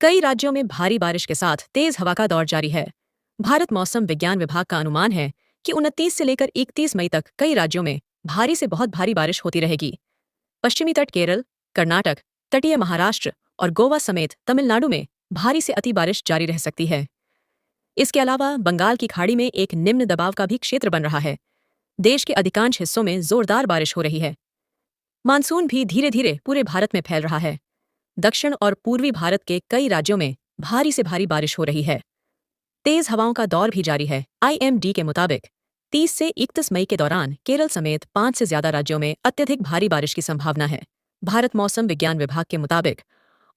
कई राज्यों में भारी बारिश के साथ तेज हवा का दौर जारी है। भारत मौसम विज्ञान विभाग का अनुमान है कि 29 से लेकर 31 मई तक कई राज्यों में भारी से बहुत भारी बारिश होती रहेगी। पश्चिमी तट केरल, कर्नाटक, तटीय महाराष्ट्र और गोवा समेत तमिलनाडु में भारी से अति बारिश जारी रह सकती है। इसके अलावा बंगाल की खाड़ी में एक निम्न दबाव का भी क्षेत्र बन रहा है। देश के अधिकांश हिस्सों में जोरदार बारिश हो रही है। मानसून भी धीरे धीरे पूरे भारत में फैल रहा है। दक्षिण और पूर्वी भारत के कई राज्यों में भारी से भारी बारिश हो रही है। तेज हवाओं का दौर भी जारी है। IMD के मुताबिक 30 से 31 मई के दौरान केरल समेत 5 से ज्यादा राज्यों में अत्यधिक भारी बारिश की संभावना है। भारत मौसम विज्ञान विभाग के मुताबिक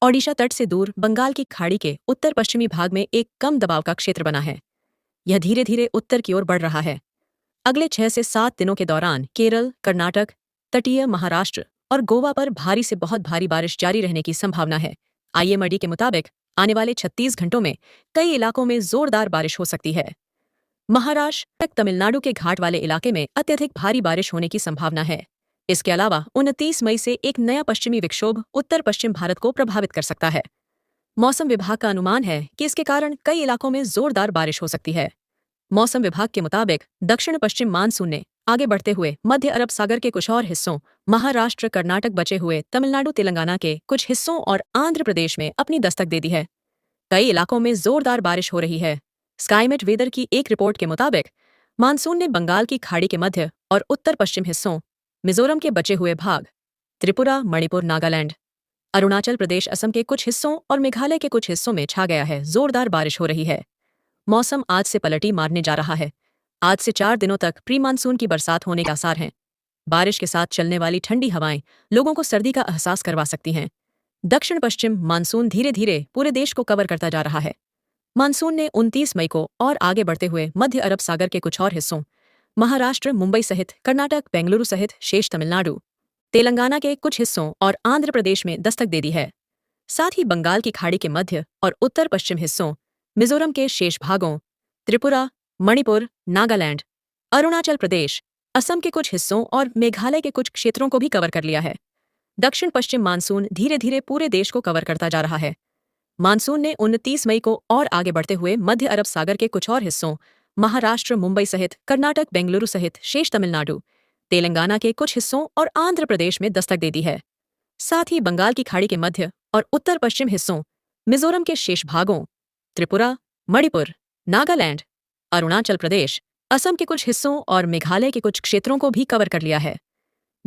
ओडिशा तट से दूर बंगाल की खाड़ी के उत्तर पश्चिमी भाग में एक कम दबाव का क्षेत्र बना है। यह धीरे धीरे उत्तर की ओर बढ़ रहा है। अगले 6 से 7 दिनों के दौरान केरल, कर्नाटक, तटीय महाराष्ट्र और गोवा पर भारी से बहुत भारी बारिश जारी रहने की संभावना है। IMD के मुताबिक आने वाले 36 घंटों में कई इलाकों में जोरदार बारिश हो सकती है। महाराष्ट्र तक तमिलनाडु के घाट वाले इलाके में अत्यधिक भारी बारिश होने की संभावना है। इसके अलावा 29 मई से एक नया पश्चिमी विक्षोभ उत्तर पश्चिम भारत को प्रभावित कर सकता है। मौसम विभाग का अनुमान है कि इसके कारण कई इलाकों में जोरदार बारिश हो सकती है। मौसम विभाग के मुताबिक दक्षिण पश्चिम मानसून ने आगे बढ़ते हुए मध्य अरब सागर के कुछ और हिस्सों, महाराष्ट्र, कर्नाटक बचे हुए तमिलनाडु, तेलंगाना के कुछ हिस्सों और आंध्र प्रदेश में अपनी दस्तक दे दी है। कई इलाकों में जोरदार बारिश हो रही है। स्काईमेट वेदर की एक रिपोर्ट के मुताबिक मानसून ने बंगाल की खाड़ी के मध्य और उत्तर पश्चिम हिस्सों, मिजोरम के बचे हुए भाग, त्रिपुरा, मणिपुर, नागालैंड, अरुणाचल प्रदेश, असम के कुछ हिस्सों और मेघालय के कुछ हिस्सों में छा गया है। जोरदार बारिश हो रही है। मौसम आज से पलटी मारने जा रहा है। आज से 4 दिनों तक प्री मानसून की बरसात होने के आसार हैं। बारिश के साथ चलने वाली ठंडी हवाएं लोगों को सर्दी का एहसास करवा सकती हैं। दक्षिण पश्चिम मानसून धीरे धीरे पूरे देश को कवर करता जा रहा है। मानसून ने 29 मई को और आगे बढ़ते हुए मध्य अरब सागर के कुछ और हिस्सों, महाराष्ट्र, मुंबई सहित कर्नाटक, बेंगलुरु सहित शेष तमिलनाडु, तेलंगाना के कुछ हिस्सों और आंध्र प्रदेश में दस्तक दे दी है। साथ ही बंगाल की खाड़ी के मध्य और उत्तर पश्चिम हिस्सों, मिजोरम के शेष भागों, त्रिपुरा, मणिपुर, नागालैंड, अरुणाचल प्रदेश, असम के कुछ हिस्सों और मेघालय के कुछ क्षेत्रों को भी कवर कर लिया है। दक्षिण पश्चिम मानसून धीरे धीरे पूरे देश को कवर करता जा रहा है। मानसून ने 29 मई को और आगे बढ़ते हुए मध्य अरब सागर के कुछ और हिस्सों, महाराष्ट्र, मुंबई सहित कर्नाटक, बेंगलुरु सहित शेष तमिलनाडु, तेलंगाना के कुछ हिस्सों और आंध्र प्रदेश में दस्तक दे दी है। साथ ही बंगाल की खाड़ी के मध्य और उत्तर पश्चिम हिस्सों, मिजोरम के शेष भागों, त्रिपुरा, मणिपुर, नागालैंड, अरुणाचल प्रदेश, असम के कुछ हिस्सों और मेघालय के कुछ क्षेत्रों को भी कवर कर लिया है।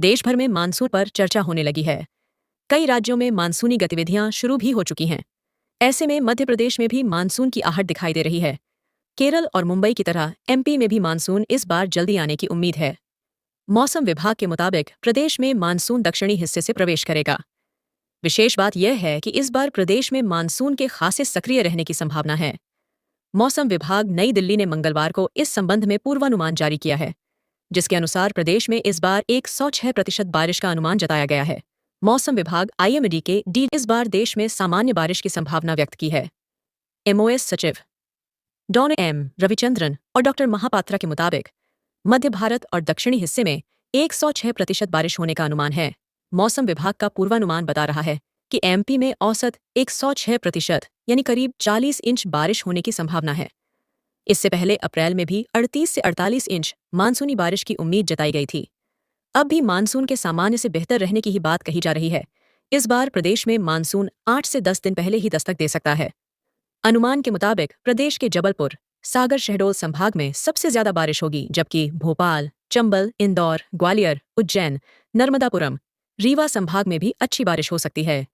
देश भर में मानसून पर चर्चा होने लगी है। कई राज्यों में मानसूनी गतिविधियां शुरू भी हो चुकी हैं। ऐसे में मध्य प्रदेश में भी मानसून की आहट दिखाई दे रही है। केरल और मुंबई की तरह MP में भी मानसून इस बार जल्दी आने की उम्मीद है। मौसम विभाग के मुताबिक प्रदेश में मानसून दक्षिणी हिस्से से प्रवेश करेगा। विशेष बात यह है कि इस बार प्रदेश में मानसून के खासे सक्रिय रहने की संभावना है। मौसम विभाग नई दिल्ली ने मंगलवार को इस संबंध में पूर्वानुमान जारी किया है, जिसके अनुसार प्रदेश में इस बार 106% बारिश का अनुमान जताया गया है। मौसम विभाग IMD के इस बार देश में सामान्य बारिश की संभावना व्यक्त की है। MOS सचिव डॉ. M. रविचंद्रन और डॉ. महापात्रा के मुताबिक मध्य भारत और दक्षिणी हिस्से में 106% बारिश होने का अनुमान है। मौसम विभाग का पूर्वानुमान बता रहा है कि MP में औसत 106% यानी करीब 40 इंच बारिश होने की संभावना है। इससे पहले अप्रैल में भी 38 से 48 इंच मानसूनी बारिश की उम्मीद जताई गई थी। अब भी मानसून के सामान्य से बेहतर रहने की ही बात कही जा रही है। इस बार प्रदेश में मानसून 8 से 10 दिन पहले ही दस्तक दे सकता है। अनुमान के मुताबिक प्रदेश के जबलपुर, सागर, शहडोल संभाग में सबसे ज्यादा बारिश होगी, जबकि भोपाल, चंबल, इंदौर, ग्वालियर, उज्जैन, नर्मदापुरम, रीवा संभाग में भी अच्छी बारिश हो सकती है।